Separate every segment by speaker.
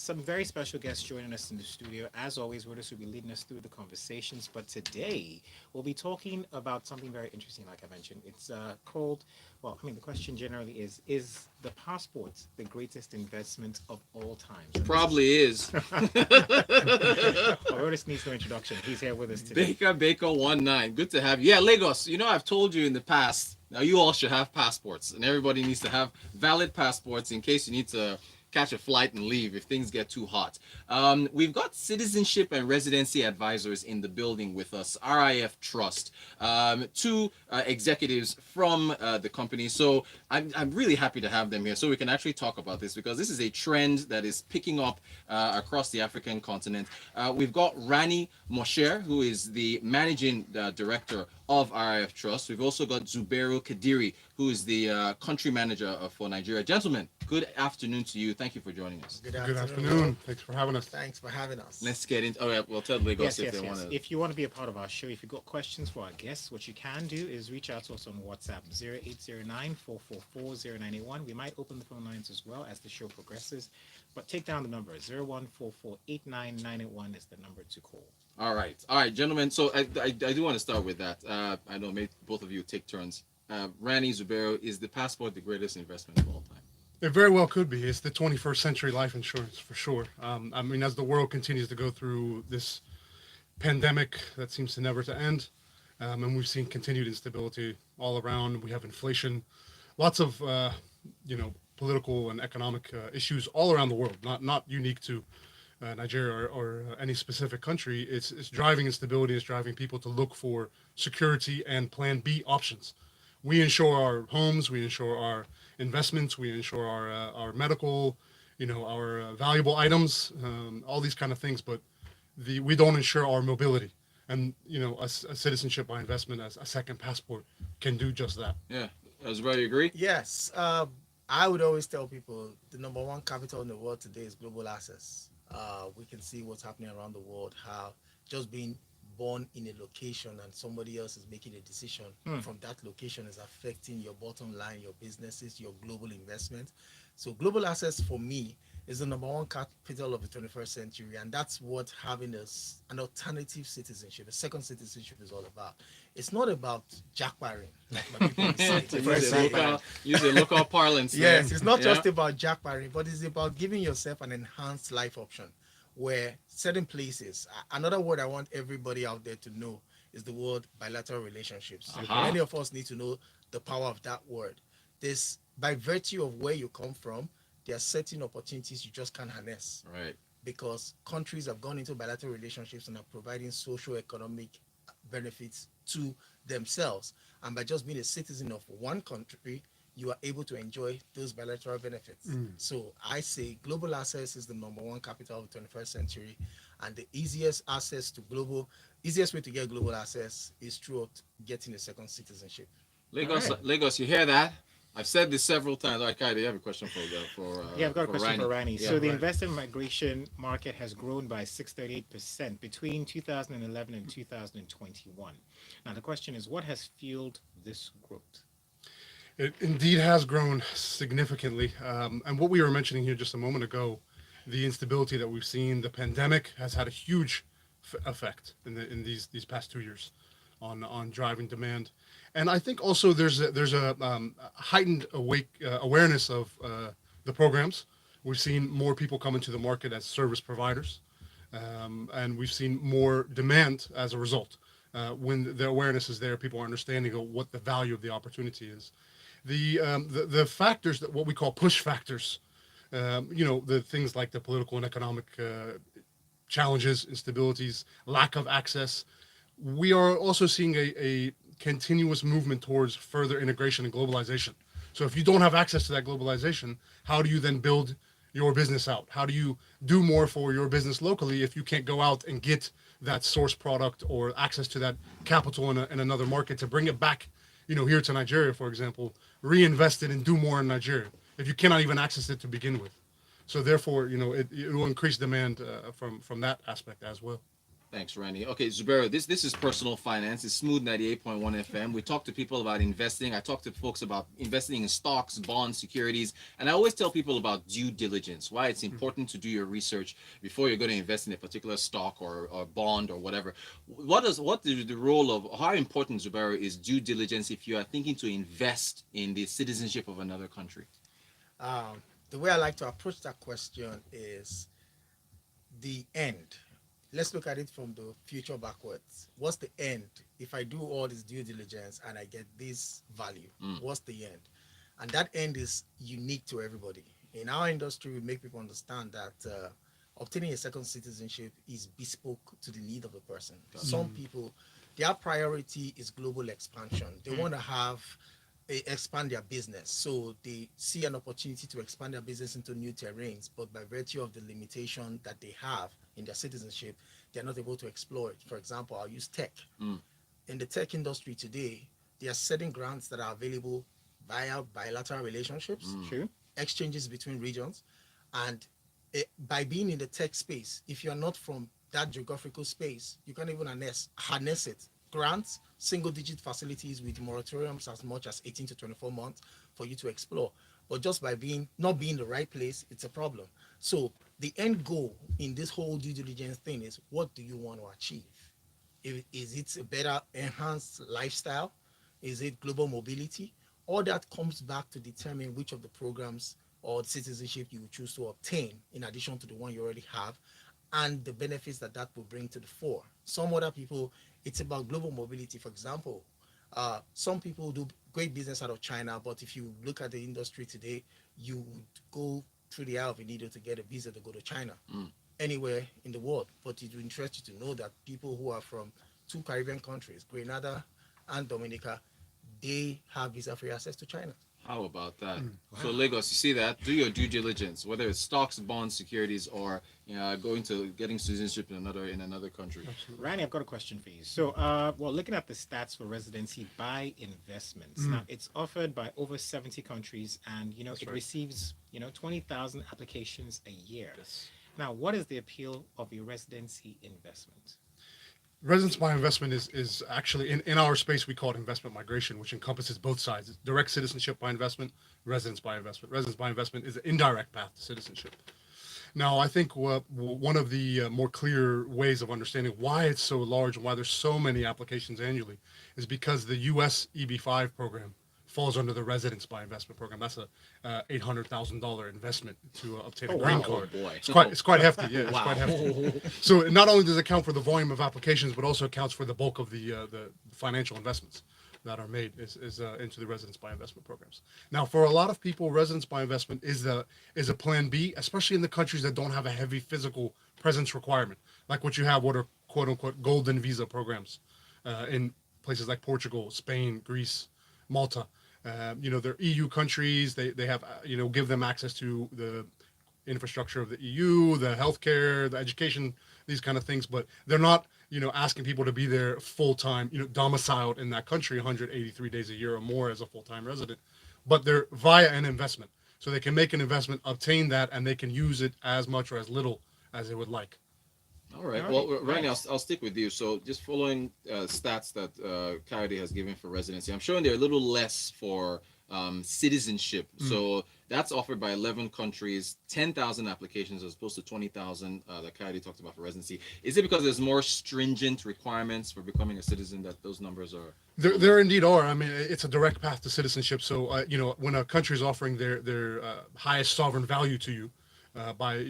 Speaker 1: some very special guests joining us in the studio. As always, Rodas will be leading us through the conversations. But today, we'll be talking about something very interesting, like I mentioned. It's called, well, I mean, the question generally is the passport the greatest investment of all times? And this is,
Speaker 2: Probably is.
Speaker 1: well, Rodas needs no introduction. He's here with us today.
Speaker 2: Baker 19. Good to have you. Yeah, Lagos. I've told you in the past. Now you all should have passports, and everybody needs to have valid passports in case you need to catch a flight and leave if things get too hot. We've got citizenship and residency advisors in the building with us, RIF Trust, two executives from the company. So I'm really happy to have them here so we can actually talk about this because this is a trend that is picking up across the African continent. We've got Rani Mosher, who is the managing director of RIF Trust. We've also got Zubairu Kadiri, who is the country manager for Nigeria. Gentlemen, good afternoon to you. Thank you for joining us.
Speaker 3: Good
Speaker 4: Good
Speaker 3: afternoon.
Speaker 4: afternoon. Thanks for having us.
Speaker 3: Thanks for having us.
Speaker 2: Let's get into. Oh yeah, we'll tell Lagos
Speaker 1: Yes,
Speaker 2: if
Speaker 1: yes,
Speaker 2: they
Speaker 1: yes.
Speaker 2: want to.
Speaker 1: If you want to be a part of our show, if you've got questions for our guests, what you can do is reach out to us on WhatsApp 0809 We might open the phone lines as well as the show progresses, but take down the number 01448991 is the number to call.
Speaker 2: All right, gentlemen. So I do want to start with that. I know maybe both of you take turns. Rani Zubairu, is the passport the greatest investment of all time?
Speaker 4: It very well could be. It's the 21st century life insurance for sure. I mean, as the world continues to go through this pandemic that seems to never to end, and we've seen continued instability all around. We have inflation, lots of political and economic issues all around the world. Not unique to Nigeria or any specific country. It's driving instability. It's driving people to look for security and Plan B options. We insure our homes. We insure our investments. We insure our medical, our valuable items, all these kind of things. But we don't insure our mobility. And a citizenship by investment as a second passport can do just that.
Speaker 2: Yeah, Zubairu, you agree?
Speaker 3: Yes, I would always tell people the number one capital in the world today is global access. We can see what's happening around the world, how just being born in a location and somebody else is making a decision from that location is affecting your bottom line, your businesses, your global investment. So global access for me is the number one capital of the 21st century, and that's what having an alternative citizenship, a second citizenship is all about. It's not about jackbarring, like my people say.
Speaker 2: Use a local parlance.
Speaker 3: Yes, it's not
Speaker 2: Yeah.
Speaker 3: just about jackbarring, but it's about giving yourself an enhanced life option where certain places, another word I want everybody out there to know is the word bilateral relationships. Many of us need to know the power of that word. This, by virtue of where you come from, there are certain opportunities you just can't harness
Speaker 2: Right.
Speaker 3: because countries have gone into bilateral relationships and are providing socio-economic benefits to themselves. And by just being a citizen of one country, you are able to enjoy those bilateral benefits. So I say global access is the number one capital of the 21st century, and the easiest way to get global access is through getting a second citizenship.
Speaker 2: Lagos,
Speaker 1: All right.
Speaker 2: Lagos, you hear that? I've said this several times. All right, Kai, do you have a question
Speaker 1: Yeah, I've got a question for Rani.
Speaker 2: Yeah,
Speaker 1: So the
Speaker 2: right.
Speaker 1: investment migration market has grown by 638% between 2011 and 2021. Now the question is, what has fueled this growth?
Speaker 4: It indeed has grown significantly. And what we were mentioning here just a moment ago, the instability that we've seen, the pandemic has had a huge effect in these past 2 years on driving demand. And I think also there's a heightened awareness of the programs. We've seen more people come into the market as service providers, and we've seen more demand as a result. When the awareness is there, people are understanding of what the value of the opportunity is. The factors that what we call push factors, the things like the political and economic challenges, instabilities, lack of access. We are also seeing a continuous movement towards further integration and globalization. So if you don't have access to that globalization, how do you then build your business out? How do you do more for your business locally if you can't go out and get that source product or access to that capital in another market to bring it back, here to Nigeria, for example, reinvest it and do more in Nigeria if you cannot even access it to begin with. So therefore, it will increase demand from that aspect as well.
Speaker 2: Thanks, Randy. Okay, Zubero, this is personal finance. It's Smooth 98.1 FM. We talk to people about investing. I talk to folks about investing in stocks, bonds, securities, and I always tell people about due diligence, why it's important to do your research before you're going to invest in a particular stock or bond or whatever. What is the role of how important, Zubero, is due diligence if you are thinking to invest in the citizenship of another country?
Speaker 3: The way I like to approach that question is the end. Let's look at it from the future backwards. What's the end? If I do all this due diligence and I get this value, what's the end? And that end is unique to everybody. In our industry, we make people understand that obtaining a second citizenship is bespoke to the need of the person. Some people, their priority is global expansion. They want to have expand their business, so they see an opportunity to expand their business into new terrains, but by virtue of the limitation that they have in their citizenship, they're not able to explore it. For example, I'll use tech. In the tech industry today, there are certain grants that are available via bilateral relationships,
Speaker 1: True.
Speaker 3: exchanges between regions, and by being in the tech space, if you're not from that geographical space, you can't even harness it. Grants, single digit facilities with moratoriums as much as 18 to 24 months for you to explore. But just by not being the right place, it's a problem. So the end goal in this whole due diligence thing is, what do you want to achieve? Is it a better enhanced lifestyle? Is it global mobility? All that comes back to determine which of the programs or citizenship you choose to obtain in addition to the one you already have, and the benefits that that will bring to the fore. Some other people, it's about global mobility. For example, some people do great business out of China, but if you look at the industry today, you would go through the eye of a needle to get a visa to go to China, anywhere in the world. But it will interest you to know that people who are from two Caribbean countries, Grenada and Dominica, they have visa-free access to China.
Speaker 2: How about that? So Lagos, you see that? Do your due diligence, whether it's stocks, bonds, securities, or going to getting citizenship in another country.
Speaker 1: Randy, I've got a question for you. So, well, looking at the stats for residency by investments, now it's offered by over 70 countries, and it receives 20,000 applications a year.
Speaker 4: Yes.
Speaker 1: Now, what is the appeal of a residency investment?
Speaker 4: Residence by investment is actually in our space we call it investment migration, which encompasses both sides: it's direct citizenship by investment, residence by investment. Residence by investment is an indirect path to citizenship. Now, I think one of the more clear ways of understanding why it's so large and why there's so many applications annually is because the U.S. EB-5 program falls under the residence by investment program. That's a $800,000 investment to obtain a green card.
Speaker 2: Oh boy,
Speaker 4: It's quite hefty. Yeah, it's quite hefty. So not only does it count for the volume of applications, but also accounts for the bulk of the financial investments that are made into the residence by investment programs. Now, for a lot of people, residence by investment is a plan B, especially in the countries that don't have a heavy physical presence requirement, like what you have, what are quote unquote golden visa programs in places like Portugal, Spain, Greece, Malta. They're EU countries. They have give them access to the infrastructure of the EU, the healthcare, the education, these kind of things. But they're not asking people to be there full time, domiciled in that country 183 days a year or more as a full time resident. But they're via an investment, so they can make an investment, obtain that, and they can use it as much or as little as they would like.
Speaker 2: All right.
Speaker 1: All
Speaker 2: Well,
Speaker 1: right,
Speaker 2: Randy,
Speaker 1: nice.
Speaker 2: I'll stick with you. So, just following stats that Coyote has given for residency, I'm showing they're a little less for citizenship. So that's offered by 11 countries, 10,000 applications as opposed to 20,000 that Coyote talked about for residency. Is it because there's more stringent requirements for becoming a citizen that those numbers are?
Speaker 4: There indeed are. I mean, it's a direct path to citizenship. So, when a country is offering their highest sovereign value to you, by a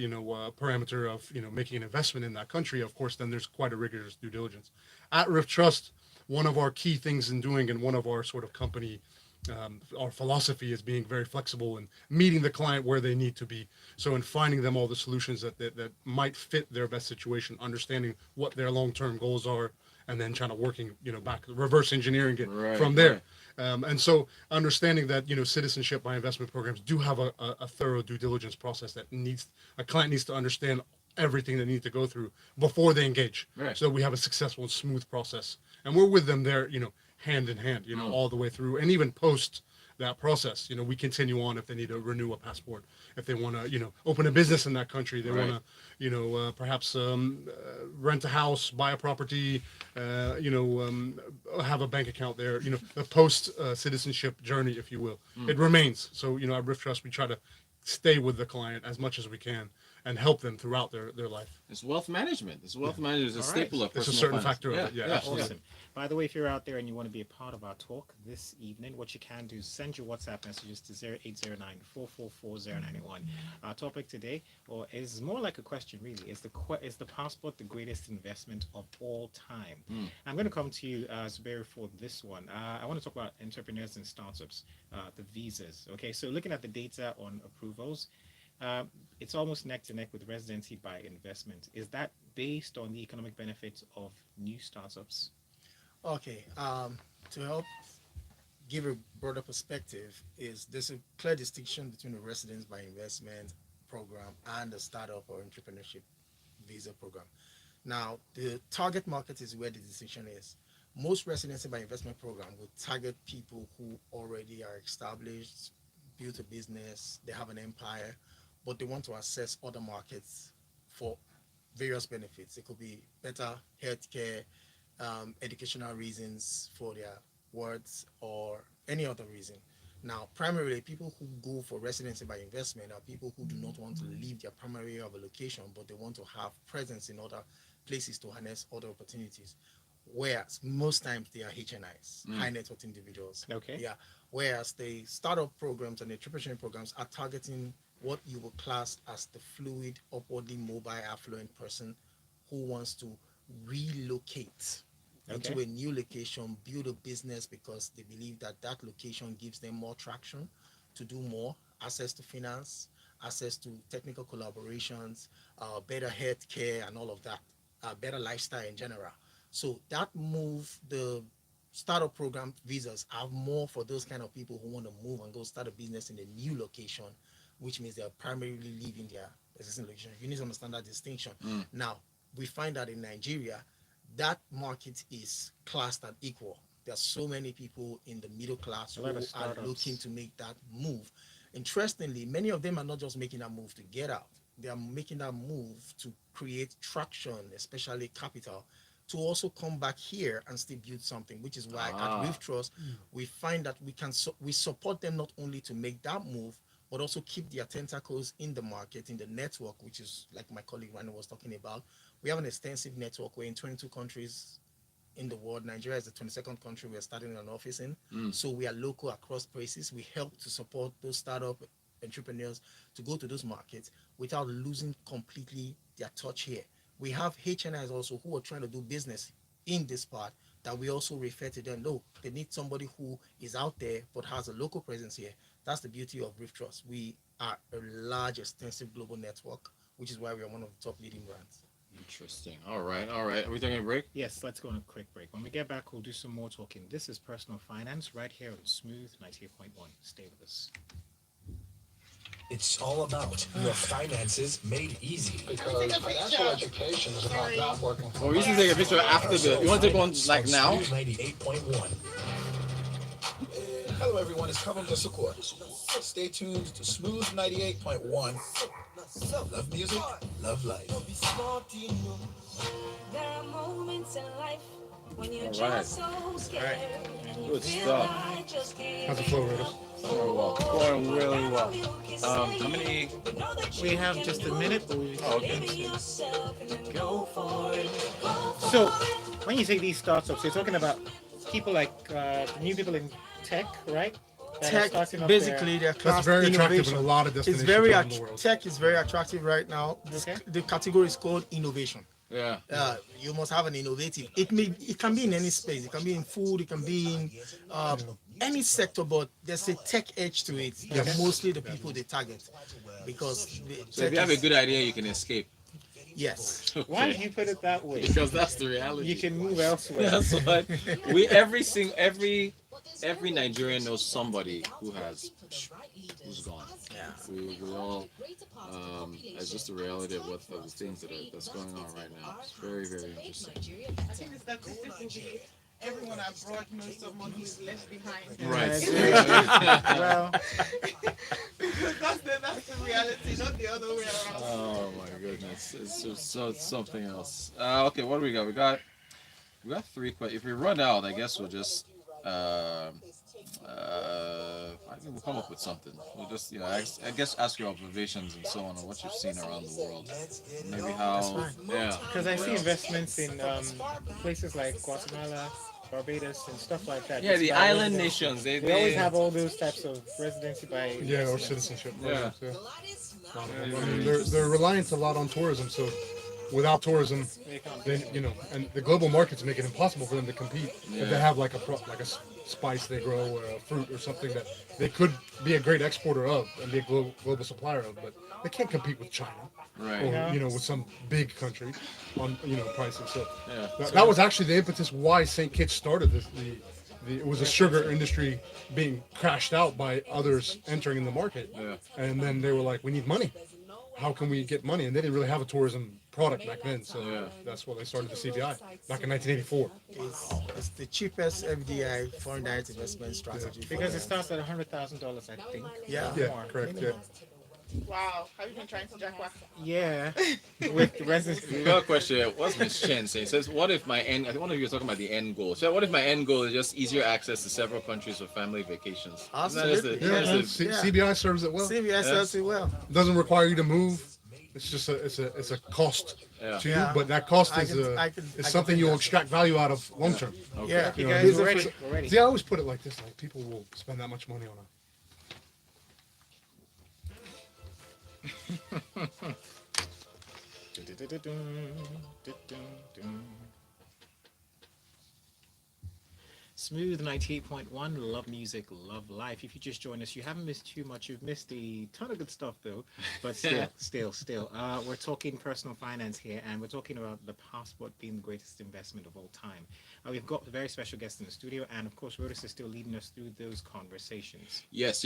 Speaker 4: parameter of making an investment in that country, of course, then there's quite a rigorous due diligence. At Rift Trust, one of our key things in doing, and one of our sort of company, our philosophy is being very flexible and meeting the client where they need to be. So in finding them all the solutions that might fit their best situation, understanding what their long-term goals are, and then trying to working back, reverse engineering it from there.
Speaker 2: Right.
Speaker 4: And so understanding that citizenship by investment programs do have a thorough due diligence process that a client needs to understand everything they need to go through before they engage.
Speaker 2: Right.
Speaker 4: So we have a successful and smooth process, and we're with them there, hand in hand, all the way through, and even post that process. We continue on if they need to renew a passport, if they want to, open a business in that country, they
Speaker 2: Right.
Speaker 4: want to, perhaps rent a house, buy a property, have a bank account there. A post citizenship journey, if you will, it remains. So at Rift Trust, we try to stay with the client as much as we can and help them throughout their life.
Speaker 2: It's wealth management. It's wealth management is a
Speaker 1: All right.
Speaker 2: staple of
Speaker 4: It's a
Speaker 2: personal
Speaker 4: certain
Speaker 2: finance.
Speaker 4: factor of it. Yeah, absolutely.
Speaker 1: Awesome. By the way, if you're out there and you want to be a part of our talk this evening, what you can do is send your WhatsApp messages to 0809-444-0981. Our topic today, or is more like a question really, is the passport the greatest investment of all time? I'm going to come to you, Zubair, for this one. I want to talk about entrepreneurs and startups, the visas. Okay, so looking at the data on approvals, it's almost neck to neck with residency by investment. Is that based on the economic benefits of new startups?
Speaker 3: Okay. To help give a broader perspective, there's a clear distinction between the residence by investment program and the startup or entrepreneurship visa program. Now, the target market is where the distinction is. Most residency by investment program will target people who already are established, built a business, they have an empire, but they want to access other markets for various benefits. It could be better healthcare, educational reasons for their words, or any other reason. Now, primarily, people who go for residency by investment are people who do not want to leave their primary area of a location, but they want to have presence in other places to harness other opportunities. Whereas most times they are HNIs, high net worth individuals.
Speaker 1: Okay.
Speaker 3: Yeah. Whereas the startup programs and the entrepreneurship programs are targeting what you would class as the fluid, upwardly mobile, affluent person who wants to relocate into
Speaker 1: Okay.
Speaker 3: a new location, build a business because they believe that that location gives them more traction to do more, access to finance, access to technical collaborations, better health care, and all of that, better lifestyle in general. So that move, the startup program visas are more for those kind of people who want to move and go start a business in a new location, which means they are primarily leaving their existing location. You need to understand that distinction. Now, we find that in Nigeria, that market is classed and equal. There are so many people in the middle class
Speaker 1: A
Speaker 3: who
Speaker 1: lot of
Speaker 3: are
Speaker 1: startups.
Speaker 3: looking to make that move. Interestingly, many of them are not just making that move to get out, they are making that move to create traction, especially capital, to also come back here and still build something, which is why at Reef Trust, we find that we support them not only to make that move, but also keep their tentacles in the market, in the network, which is like my colleague Rani was talking about. We have an extensive network. We're in 22 countries in the world. Nigeria is the 22nd country we're starting an office in. So we are local across places. We help to support those startup entrepreneurs to go to those markets without losing completely their touch here. We have HNIs also who are trying to do business in this part that we also refer to them. No, they need somebody who is out there but has a local presence here. That's the beauty of Reef Trust. We are a large, extensive global network, which is why we are one of the top leading brands.
Speaker 2: Interesting. All right. All right. Are we taking a break?
Speaker 1: Yes, let's go on a quick break. When we get back, we'll do some more talking. This is Personal Finance right here on Smooth 98.1. Stay with us.
Speaker 5: It's all about your finances made easy.
Speaker 6: Because financial education is about not working for
Speaker 2: Well, we used to take a picture after the. You want to take one like now?
Speaker 5: 98.1.
Speaker 6: Hello, everyone. It's Kevin Support. Stay tuned to Smooth 98.1. Love music, love life.
Speaker 7: There are moments in life when you're
Speaker 2: All right.
Speaker 7: just so scared and you
Speaker 2: Good
Speaker 7: feel
Speaker 2: stuff.
Speaker 7: like just can't
Speaker 4: How's the flow, Raiders?
Speaker 2: Going well. Going really well. How many?
Speaker 1: We have just a minute, but we
Speaker 2: Oh, okay.
Speaker 1: go for it. So, when you say these startups, you're talking about people like new people in tech, right? That are
Speaker 3: Tech,
Speaker 1: starting up
Speaker 3: basically, they're
Speaker 4: That's
Speaker 3: classed
Speaker 4: very attractive in
Speaker 3: innovation.
Speaker 4: a lot of
Speaker 3: It's
Speaker 4: destinations
Speaker 3: very
Speaker 4: around the world.
Speaker 3: tech is very attractive right now.
Speaker 1: Okay.
Speaker 3: The category is called innovation.
Speaker 2: Yeah.
Speaker 3: You must have an innovative. It can be in any space. It can be in food. It can be in any sector. But there's a tech edge to it. They're mostly the people they target because
Speaker 2: So if you have a good idea, you can escape.
Speaker 3: yes.
Speaker 1: Why did you put it that way?
Speaker 2: Because that's the reality.
Speaker 1: You can move elsewhere.
Speaker 2: That's what every Nigerian knows somebody who's gone.
Speaker 3: Yeah.
Speaker 2: We all it's just the reality of what of the things that's going on right now. It's very, very interesting.
Speaker 8: everyone abroad knows someone who is left behind.
Speaker 2: Right.
Speaker 1: Well,
Speaker 8: That's the reality, not the other way around.
Speaker 2: Oh my goodness, it's just it's something else. Okay, what do we got? We got three questions. If we run out, I guess we'll just I think we'll come up with something. We'll just I guess ask your observations and so on what you've seen around the world. Maybe how yeah.
Speaker 1: because I see investments in places like Guatemala, Barbados, and stuff like that.
Speaker 2: Yeah,
Speaker 1: just
Speaker 2: the
Speaker 1: by
Speaker 2: island
Speaker 1: residency.
Speaker 2: nations.
Speaker 1: They always have all those types of residency by
Speaker 4: Yeah, or
Speaker 1: residents.
Speaker 4: citizenship.
Speaker 2: Yeah.
Speaker 4: programs, I mean, they're reliant a lot on tourism, so without tourism,
Speaker 1: They can't
Speaker 4: they and the global markets make it impossible for them to compete. If they have like a spice they grow or a fruit or something that they could be a great exporter of and be a global supplier of, but they can't compete with China
Speaker 2: Right.
Speaker 4: or with some big country on prices. So
Speaker 2: Yeah.
Speaker 4: that was actually the impetus why St. Kitts started this. It was a sugar industry being crashed out by others entering in the market,
Speaker 2: Yeah.
Speaker 4: and then they were like, "We need money. How can we get money?" And they didn't really have a tourism product back then, so that's why they started the CBI back in 1984.
Speaker 3: It's the cheapest FDI, foreign direct investment strategy. for
Speaker 1: Because
Speaker 3: the-
Speaker 1: it starts at $100,000, I think.
Speaker 3: Yeah.
Speaker 4: Yeah,
Speaker 1: More.
Speaker 4: correct. Yeah.
Speaker 8: Wow, have you been trying to jack wax?
Speaker 1: Yeah, with
Speaker 2: We
Speaker 1: residency.
Speaker 2: got a question here. What's Miss Chen saying? It says, what if my end, I think one of you were talking about the end goal. So what if my end goal is just easier access to several countries for family vacations?
Speaker 3: Absolutely.
Speaker 4: Yeah,
Speaker 3: Yeah.
Speaker 4: man, CBI serves it well.
Speaker 3: CBS sells it well.
Speaker 4: Doesn't require you to move. It's just it's a cost
Speaker 2: Yeah.
Speaker 4: to you,
Speaker 3: Yeah.
Speaker 4: but that cost
Speaker 3: I
Speaker 4: is
Speaker 3: can- I can
Speaker 4: something
Speaker 3: think
Speaker 4: you'll
Speaker 3: that.
Speaker 4: extract value out of long term.
Speaker 2: Okay.
Speaker 3: Yeah.
Speaker 1: You
Speaker 4: know,
Speaker 1: guys
Speaker 4: these
Speaker 1: are
Speaker 4: are-
Speaker 1: ready? We're ready.
Speaker 4: See, I always put it like this: like people will spend that much money on a.
Speaker 1: Smooth 98.1, love music, love life. If you just joined us, you haven't missed too much. You've missed a ton of good stuff, though. But still, we're talking personal finance here, and we're talking about the passport being the greatest investment of all time. We've got a very special guest in the studio, and of course, Rodas is still leading us through those conversations.
Speaker 2: Yes.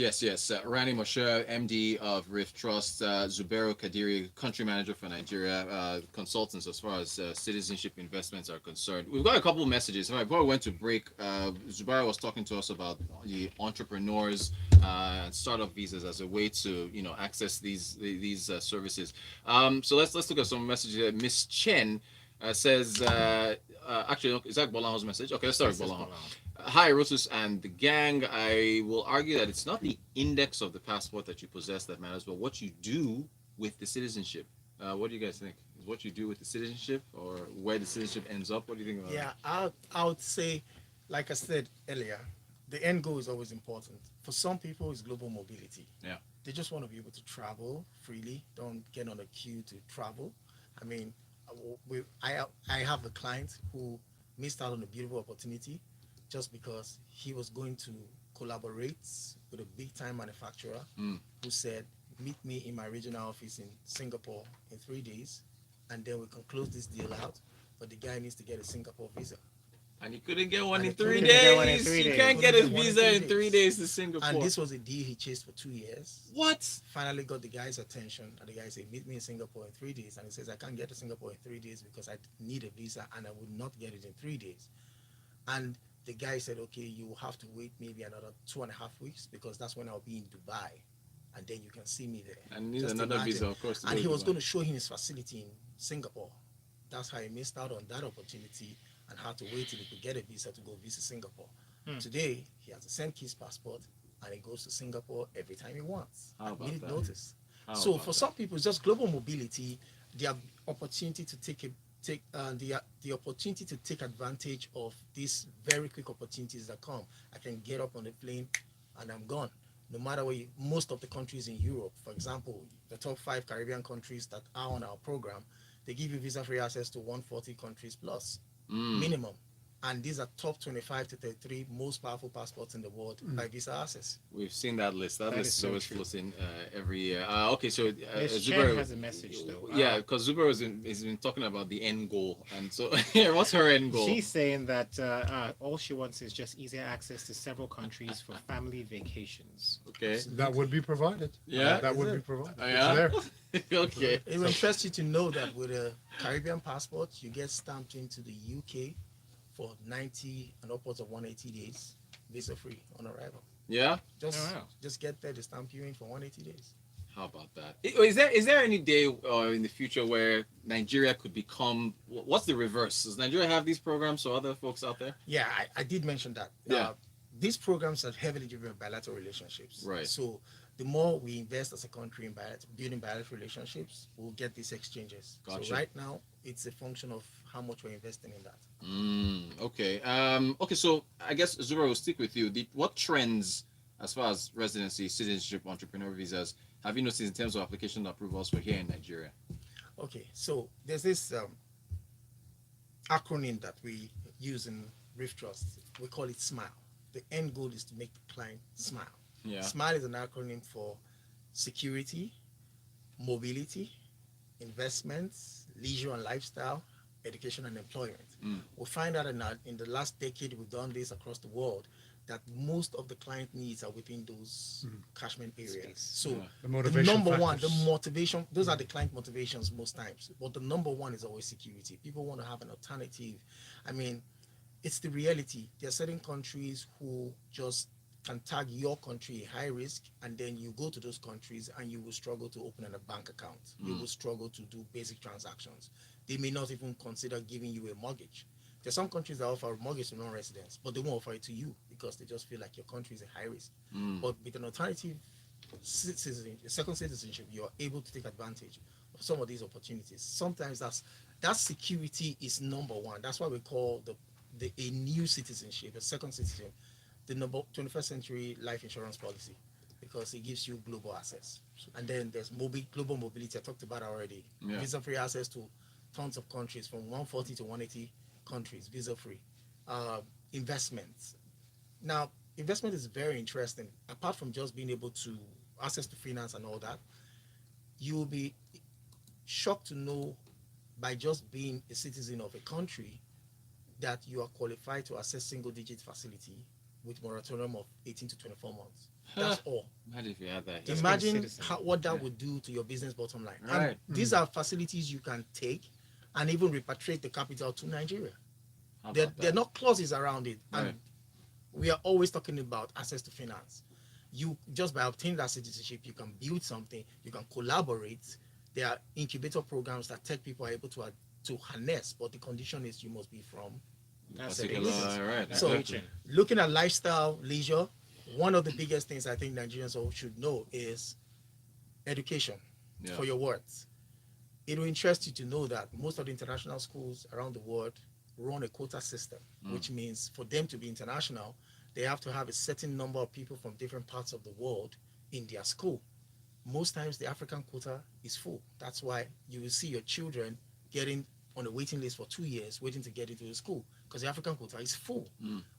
Speaker 2: Rani Moshe, MD of Rift Trust, Zubero Kadiri, country manager for Nigeria, consultants as far as citizenship investments are concerned. We've got a couple of messages. All right, before we went to break, Zubero was talking to us about the entrepreneurs and startup visas as a way to access these services. So let's look at some messages. Miss Chen says, actually, is that Bolaho's message? Okay, let's start with Bolaho. Hi, Rosus and the gang. I will argue that it's not the index of the passport that you possess that matters, but what you do with the citizenship. What do you guys think? Is what you do with the citizenship, or where the citizenship ends up? What do you think about
Speaker 3: Yeah, I would say, like I said earlier, the end goal is always important. For some people, it's global mobility.
Speaker 2: Yeah.
Speaker 3: They just want to be able to travel freely, don't get on a queue to travel. I mean, I have a client who missed out on a beautiful opportunity just because he was going to collaborate with a big time manufacturer who said, meet me in my regional office in Singapore in 3 days, and then we can close this deal out. But the guy needs to get a Singapore visa.
Speaker 2: And he couldn't get one
Speaker 3: And
Speaker 2: in
Speaker 3: he
Speaker 2: 3
Speaker 3: couldn't get one in
Speaker 2: days.
Speaker 1: 3
Speaker 2: You
Speaker 1: days.
Speaker 2: can't get a
Speaker 3: Couldn't get one in
Speaker 2: visa
Speaker 3: 3
Speaker 2: in 3 days to Singapore.
Speaker 3: And this was a deal he chased for 2 years.
Speaker 2: What?
Speaker 3: Finally got the guy's attention, and the guy said, meet me in Singapore in 3 days. And he says, I can't get to Singapore in 3 days because I need a visa and I would not get it in 3 days. And the guy said, okay, you will have to wait maybe another 2.5 weeks because that's when I'll be in Dubai. And then you can see me there.
Speaker 2: And need
Speaker 3: Just
Speaker 2: another
Speaker 3: imagine.
Speaker 2: visa, of course. to
Speaker 3: And
Speaker 2: go
Speaker 3: he
Speaker 2: to
Speaker 3: was
Speaker 2: Dubai.
Speaker 3: going to show him his facility in Singapore. That's how he missed out on that opportunity and had to wait till he could get a visa to go visit Singapore. Today, he has a St. Kitts passport and he goes to Singapore every time he wants.
Speaker 2: How
Speaker 3: At
Speaker 2: about
Speaker 3: minute
Speaker 2: that?
Speaker 3: notice.
Speaker 2: How
Speaker 3: So
Speaker 2: about
Speaker 3: for
Speaker 2: that?
Speaker 3: some people, it's just global mobility, the opportunity to the opportunity to take advantage of these very quick opportunities that come. I can get up on the plane and I'm gone. No matter where most of the countries in Europe, for example, the top 5 Caribbean countries that are on our program, they give you visa-free access to 140 countries plus minimum. And these are top 25 to 33 most powerful passports in the world by visa access.
Speaker 2: We've seen that list. That
Speaker 1: That
Speaker 2: list
Speaker 1: is
Speaker 2: is
Speaker 1: so
Speaker 2: always
Speaker 1: true.
Speaker 2: floating every year. Okay, so
Speaker 1: Miss Chen
Speaker 2: Zubero
Speaker 1: has a message, though.
Speaker 2: Yeah, because Zubero has been talking about the end goal, and so what's her end goal?
Speaker 1: She's saying that all she wants is just easier access to several countries for family vacations.
Speaker 2: Okay.
Speaker 4: That would be provided.
Speaker 2: Yeah?
Speaker 4: that would
Speaker 3: Is
Speaker 4: be
Speaker 3: it?
Speaker 4: provided.
Speaker 2: Oh, yeah?
Speaker 4: It's there.
Speaker 2: Okay.
Speaker 3: It will interest you to know that with a Caribbean passport, you get stamped into the UK for 90 and upwards of 180 days, visa free on arrival.
Speaker 2: Yeah.
Speaker 3: Just
Speaker 1: Oh, wow.
Speaker 3: just get there, they stamp you in for 180 days.
Speaker 2: How about that? Is there any day in the future where Nigeria could become? What's the reverse? Does Nigeria have these programs for other folks out there?
Speaker 3: Yeah, I did mention that.
Speaker 2: Yeah.
Speaker 3: These programs are heavily driven by bilateral relationships.
Speaker 2: Right.
Speaker 3: So the more we invest as a country in building bilateral relationships, we'll get these exchanges.
Speaker 2: Gotcha.
Speaker 3: So right now, it's a function of how much we're investing in that.
Speaker 2: Okay. Okay. So I guess Zura will stick with you. What trends, as far as residency, citizenship, entrepreneur visas, have you noticed in terms of application approvals for here in Nigeria?
Speaker 3: Okay, so there's this acronym that we use in Rift Trust. We call it SMILE. The end goal is to make the client smile.
Speaker 2: Yeah.
Speaker 3: SMILE is an acronym for security, mobility, investments, leisure and lifestyle, education and employment. We find out in the last decade we've done this across the world that most of the client needs are within those catchment areas. So
Speaker 2: Yeah.
Speaker 4: The
Speaker 3: the
Speaker 4: motivation
Speaker 3: number one, the
Speaker 4: factors.
Speaker 3: motivation, those are the client motivations most times. But the number one is always security. People want to have an alternative. I mean, it's the reality. There are certain countries who just can tag your country high risk, and then you go to those countries and you will struggle to open a bank account. You will struggle to do basic transactions. They may not even consider giving you a mortgage. There are some countries that offer a mortgage to non-residents, but they won't offer it to you because they just feel like your country is a high risk. But with an alternative citizen, a second citizenship, you are able to take advantage of some of these opportunities. Sometimes that security is number one. That's why we call a new citizenship, a second citizenship, the number 21st century life insurance policy, because it gives you global access. And then there's global mobility. I talked about already.
Speaker 2: Yeah.
Speaker 3: Visa-free access to tons of countries, from 140 to 180 countries, visa-free. Investments. Now, investment is very interesting. Apart from just being able to access to finance and all that, you will be shocked to know, by just being a citizen of a country, that you are qualified to access single-digit facility with moratorium of 18 to 24 months. That's all.
Speaker 2: Imagine if you had that.
Speaker 1: Just
Speaker 3: Imagine
Speaker 1: being a citizen.
Speaker 3: what that would do to your business bottom line.
Speaker 2: Right.
Speaker 3: And these are facilities you can take and even repatriate the capital to Nigeria.
Speaker 2: How
Speaker 3: There
Speaker 2: about
Speaker 3: are
Speaker 2: that?
Speaker 3: no clauses around it.
Speaker 2: Right.
Speaker 3: And we are always talking about access to finance. You just by obtaining that citizenship, you can build something, you can collaborate. There are incubator programs that tech people are able to harness, but the condition is you must be from
Speaker 1: That's
Speaker 3: the
Speaker 1: the
Speaker 2: Particular,
Speaker 1: basis.
Speaker 2: right.
Speaker 1: That's
Speaker 3: So-
Speaker 1: the
Speaker 2: exactly.
Speaker 1: region.
Speaker 3: looking at lifestyle, leisure. One of the biggest things I think Nigerians all should know is education
Speaker 2: Yeah.
Speaker 3: for your words. It will interest you to know that most of the international schools around the world run a quota system, which means for them to be international, they have to have a certain number of people from different parts of the world in their school. Most times the African quota is full. That's why you will see your children getting on a waiting list for 2 years waiting to get into the school, because the African quota is full.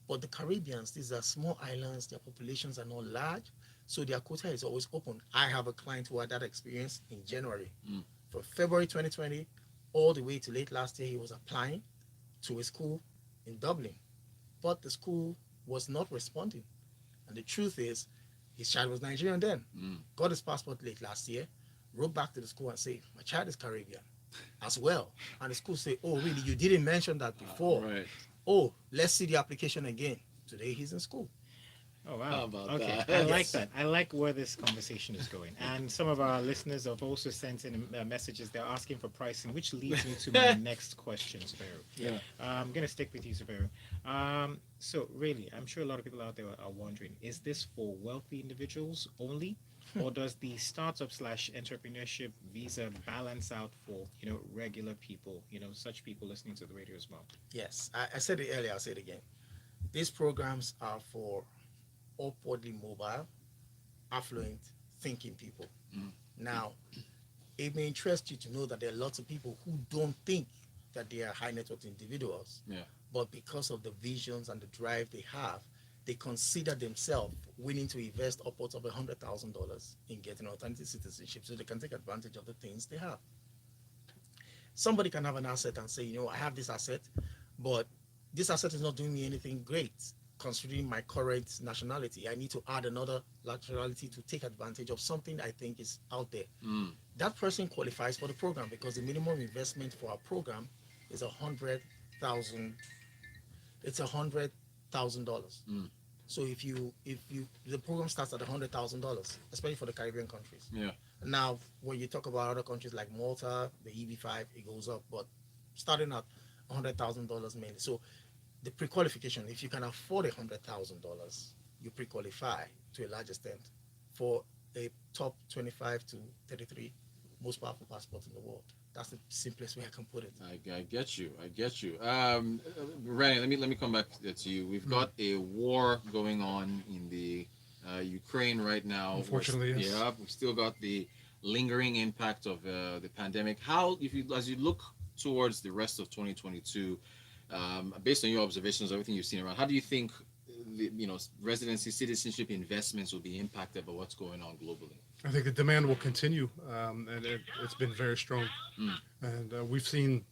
Speaker 3: But the Caribbeans, these are small islands, their populations are not large, so their quota is always open. I have a client who had that experience in January. From February 2020 all the way to late last year, he was applying to a school in Dublin, but the school was not responding. And the truth is, his child was Nigerian then, got his passport late last year, wrote back to the school and said, my child is Caribbean as well. And the school said, oh, really? You didn't mention that before.
Speaker 2: Right.
Speaker 3: Oh, let's see the application again. Today he's in school.
Speaker 1: Oh wow!
Speaker 2: How about
Speaker 1: Okay,
Speaker 2: that?
Speaker 1: I like
Speaker 3: Yes.
Speaker 1: that. I like where this conversation is going. And some of our listeners have also sent in messages. They're asking for pricing, which leads me to my next question, Subaru.
Speaker 2: Yeah.
Speaker 1: I'm gonna stick with you, Subaru. So really, I'm sure a lot of people out there are wondering: is this for wealthy individuals only, or does the startup slash entrepreneurship visa balance out for regular people? Such people listening to the radio as well.
Speaker 3: Yes, I said it earlier, I'll say it again. These programs are for upwardly mobile, affluent, thinking people. Now, it may interest you to know that there are lots of people who don't think that they are high net worth individuals,
Speaker 2: Yeah.
Speaker 3: but because of the visions and the drive they have, they consider themselves willing to invest upwards of $100,000 in getting alternative citizenship so they can take advantage of the things they have. Somebody can have an asset and say, I have this asset, but this asset is not doing me anything great considering my current nationality. I need to add another nationality to take advantage of something I think is out there. That person qualifies for the program because the minimum investment for our program is $100,000 it's $100,000.
Speaker 2: Mm.
Speaker 3: So if you the program starts at $100,000, especially for the Caribbean countries.
Speaker 2: Yeah.
Speaker 3: Now, when you talk about other countries like Malta, the EB5, it goes up, but starting at $100,000 mainly. So the pre-qualification, if you can afford $100,000, you pre-qualify to a large extent for a top 25 to 33 most powerful passport in the world. That's the simplest way I can put it.
Speaker 2: I get you. I get you. Randy, let me come back to you. We've got a war going on in the Ukraine right now.
Speaker 4: Unfortunately, yes.
Speaker 2: Yeah, we've still got the lingering impact of the pandemic. How, if you as you look towards the rest of 2022, based on your observations, everything you've seen around, how do you think residency citizenship investments will be impacted by what's going on globally?
Speaker 4: I think the demand will continue, and it's been very strong.
Speaker 2: Mm.
Speaker 4: And we've seen,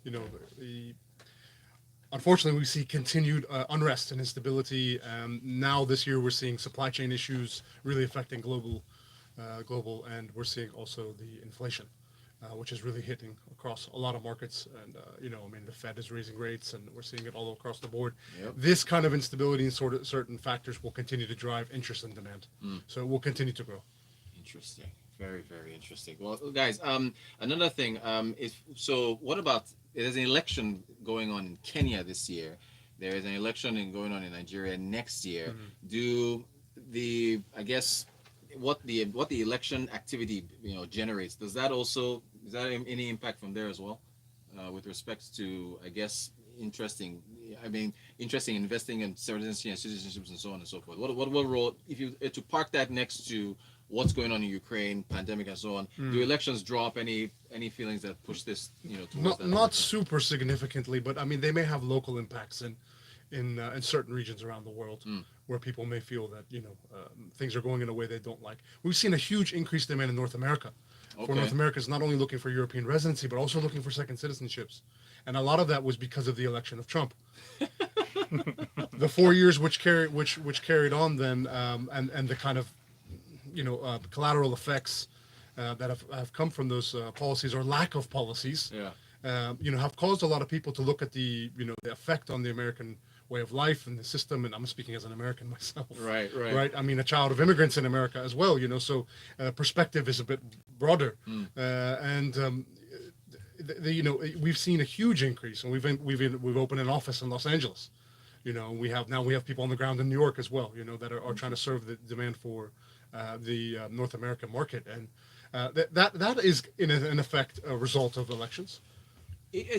Speaker 4: unfortunately, we see continued unrest and instability. Now this year, we're seeing supply chain issues really affecting global, and we're seeing also the inflation, which is really hitting across a lot of markets. And the Fed is raising rates, and we're seeing it all across the board.
Speaker 2: Yep.
Speaker 4: This kind of instability and sort of certain factors will continue to drive interest and demand.
Speaker 2: Mm.
Speaker 4: So it will continue to grow.
Speaker 2: Interesting. Very, very interesting. Well, guys, another thing is, so what about, there's an election going on in Kenya this year. There is an election going on in Nigeria next year.
Speaker 4: Mm-hmm.
Speaker 2: Do I guess, what the election activity, generates, is that any impact from there as well? With respect to, I guess, interesting investing in residency and citizenships and so on and so forth. What role, if you to park that next to what's going on in Ukraine, pandemic and so on, do elections draw up any feelings that push this, towards that
Speaker 4: Not
Speaker 2: direction?
Speaker 4: super significantly, but I mean they may have local impacts in certain regions around the world where people may feel that things are going in a way they don't like. We've seen a huge increased demand in North America. For
Speaker 2: Okay.
Speaker 4: North America is not only looking for European residency but also looking for second citizenships, and a lot of that was because of the election of Trump. The 4 years which carried on then, and the kind of collateral effects that have come from those policies or lack of policies,
Speaker 2: Yeah.
Speaker 4: have caused a lot of people to look at the effect on the American way of life and the system. And I'm speaking as an American myself.
Speaker 2: Right.
Speaker 4: I mean, a child of immigrants in America as well. So perspective is a bit broader. We've seen a huge increase, and we've opened an office in Los Angeles. We have people on the ground in New York as well. That are trying to serve the demand for the North American market, and that is in effect a result of elections.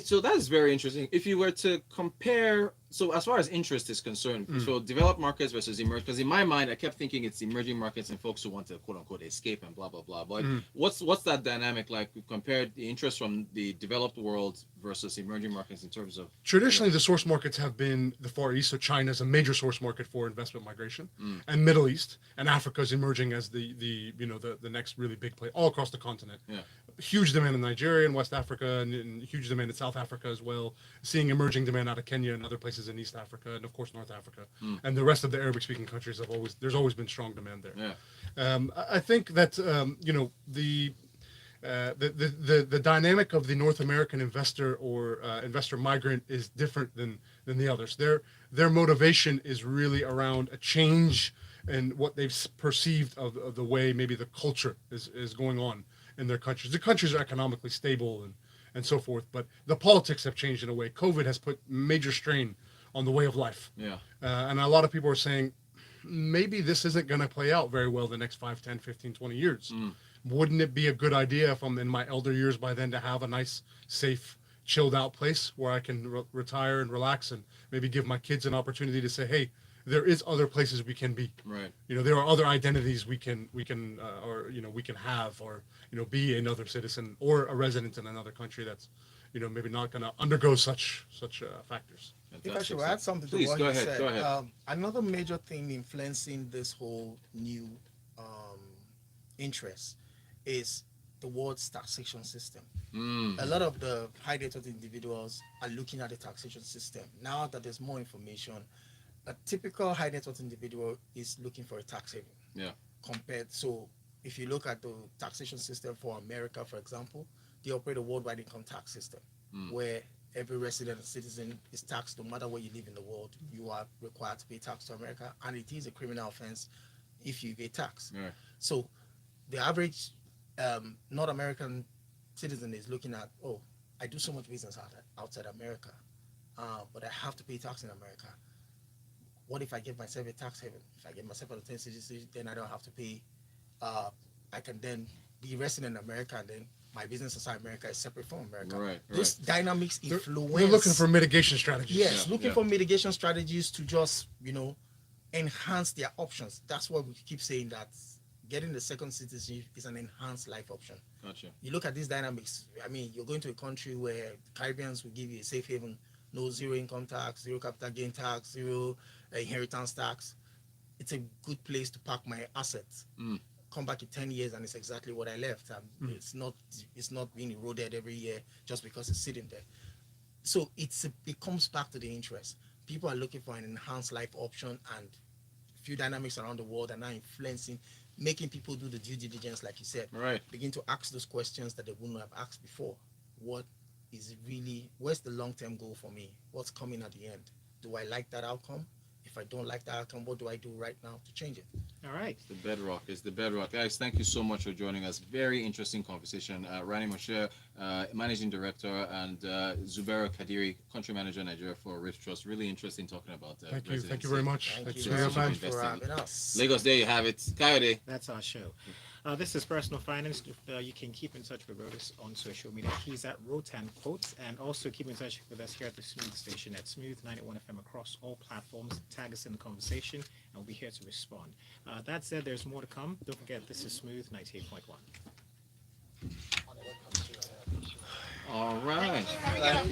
Speaker 2: So that is very interesting. If you were to compare, so as far as interest is concerned, so developed markets versus emerging, because in my mind, I kept thinking it's emerging markets and folks who want to quote unquote escape and blah blah blah. But what's that dynamic like? Compared the interest from the developed world versus emerging markets in terms of
Speaker 4: Traditionally, the source markets have been the Far East, so China is a major source market for investment migration, and Middle East, and Africa is emerging as the next really big play all across the continent.
Speaker 2: Yeah.
Speaker 4: Huge demand in Nigeria and West Africa, and huge demand in South Africa as well. Seeing emerging demand out of Kenya and other places in East Africa, and of course North Africa, and the rest of the Arabic-speaking countries there's always been strong demand there.
Speaker 2: Yeah.
Speaker 4: I think that the dynamic of the North American investor or investor migrant is different than the others. Their motivation is really around a change in what they've perceived of the way maybe the culture is going on in their countries. The countries are economically stable and so forth, but the politics have changed in a way. COVID has put major strain on the way of life.
Speaker 2: Yeah.
Speaker 4: And a lot of people are saying, maybe this isn't going to play out very well the next 5, 10, 15, 20 years. Wouldn't it be a good idea if I'm in my elder years by then to have a nice, safe, chilled out place where I can retire and relax and maybe give my kids an opportunity to say, hey, there is other places we can be.
Speaker 2: Right.
Speaker 4: There are other identities we can have, or be another citizen or a resident in another country that's maybe not going to undergo such factors.
Speaker 3: If I should add something to
Speaker 2: Please,
Speaker 3: what
Speaker 2: go
Speaker 3: you
Speaker 2: ahead,
Speaker 3: said,
Speaker 2: go ahead.
Speaker 3: Another major thing influencing this whole new interest is the world's taxation system. A lot of the high net worth individuals are looking at the taxation system. Now that there's more information, a typical high net worth individual is looking for a tax haven.
Speaker 2: Yeah.
Speaker 3: So if you look at the taxation system for America, for example, they operate a worldwide income tax system where every resident and citizen is taxed no matter where you live in the world. You are required to pay tax to America, and it is a criminal offense if you evade tax.
Speaker 2: Right.
Speaker 3: So the average North American citizen is looking at, oh, I do so much business outside America, but I have to pay tax in America. What if I give myself a tax haven? If I get myself a tax citizen, then I don't have to pay. I can then be resident in America, and then my business outside America is separate from America.
Speaker 2: Right,
Speaker 3: Those dynamics influence.
Speaker 4: We're looking for mitigation strategies.
Speaker 3: Yes,
Speaker 2: Yeah,
Speaker 3: looking
Speaker 2: yeah.
Speaker 3: for mitigation strategies to just, enhance their options. That's why we keep saying that getting the second citizenship is an enhanced life option.
Speaker 2: Gotcha.
Speaker 3: You look at these dynamics. I mean, you're going to a country where Caribbeans will give you a safe haven, no zero income tax, zero capital gain tax, zero inheritance tax. It's a good place to park my assets. Come back in 10 years and it's exactly what I left. It's not being eroded every year just because it's sitting there. So it comes back to the interest. People are looking for an enhanced life option, and few dynamics around the world are now influencing, making people do the due diligence, like you said.
Speaker 2: Right.
Speaker 3: Begin to ask those questions that they wouldn't have asked before. Where's the long-term goal for me? What's coming at the end? Do I like that outcome? If I don't like that outcome, what do I do right now to change it?
Speaker 1: All right.
Speaker 2: It's the bedrock. It's the bedrock. Guys, thank you so much for joining us. Very interesting conversation. Rani Moshe, Managing Director, and Zubaira Kadiri, Country Manager Nigeria for Rift Trust. Really interesting talking about that.
Speaker 4: Thank you. Thank you very much.
Speaker 3: Thank
Speaker 4: Thank
Speaker 3: you
Speaker 4: you
Speaker 3: very
Speaker 4: for your
Speaker 3: much
Speaker 4: time.
Speaker 3: for having us.
Speaker 2: Lagos, there you have it. Coyote.
Speaker 1: That's our show. This is Personal Finance. You can keep in touch with Rotus on social media. He's at Rotan Quotes, and also keep in touch with us here at the Smooth Station at Smooth 91 FM across all platforms. Tag us in the conversation, and we'll be here to respond. That said, there's more to come. Don't forget, this is Smooth 98.1.
Speaker 2: All right.
Speaker 8: Thank you.